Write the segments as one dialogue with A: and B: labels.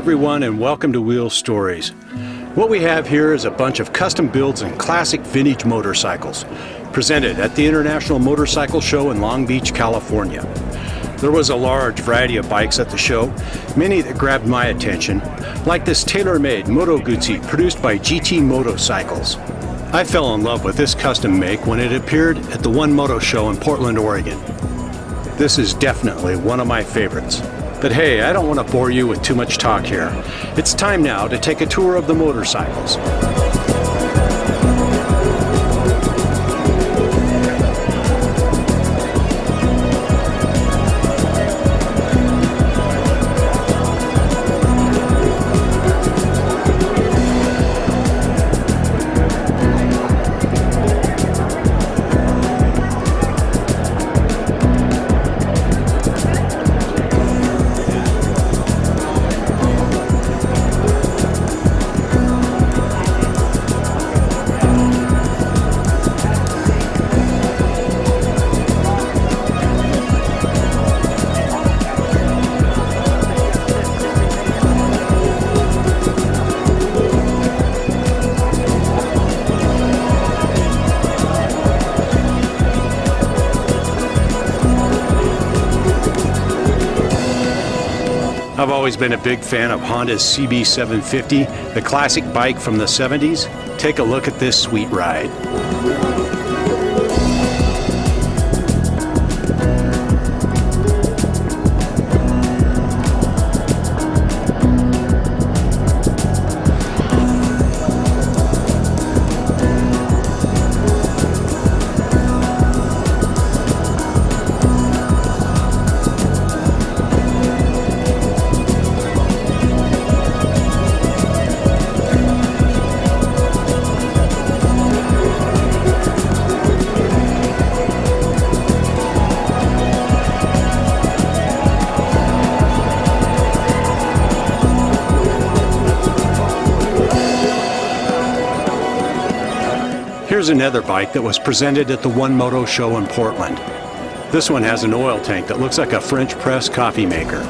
A: everyone, and welcome to Wheel Stories. What we have here is a bunch of custom builds and classic vintage motorcycles, presented at the International Motorcycle Show in Long Beach, California. There was a large variety of bikes at the show, many that grabbed my attention, like this tailor-made Moto Guzzi produced by GT Motorcycles. I fell in love with this custom make when it appeared at the One Moto Show in Portland, Oregon. This is definitely one of my favorites. But hey, I don't want to bore you with too much talk here. It's time now to take a tour of the motorcycles. I've always been a big fan of Honda's CB750, the classic bike from the 70s. Take a look at this sweet ride. Here's another bike that was presented at the One Moto Show in Portland. This one has an oil tank that looks like a French press coffee maker.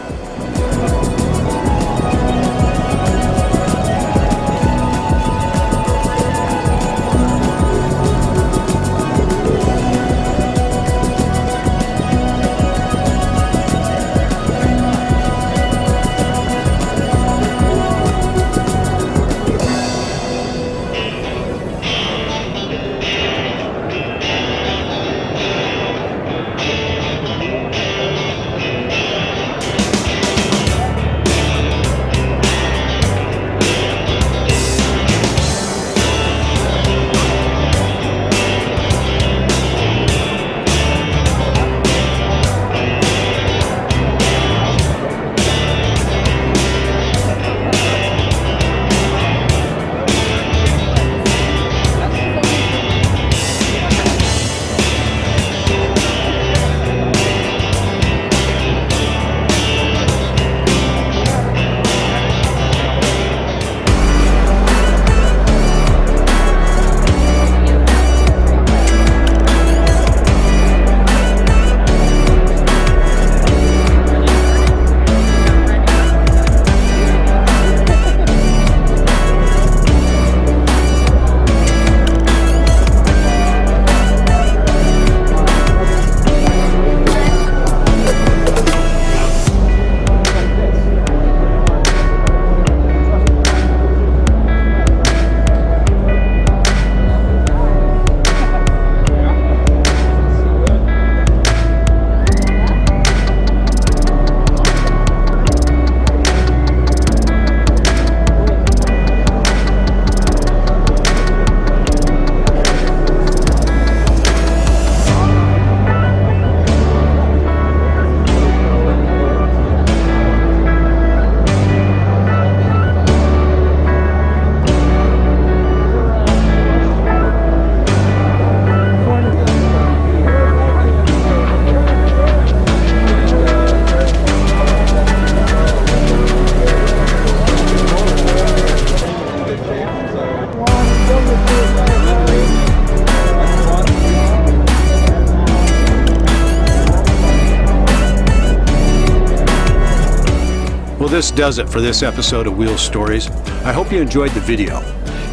A: this does it for this episode of Wheel Stories. I hope you enjoyed the video.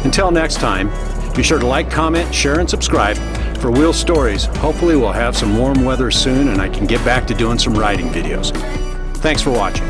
A: Until next time, be sure to like, comment, share, and subscribe. For Wheel Stories, hopefully we'll have some warm weather soon and I can get back to doing some riding videos. Thanks for watching.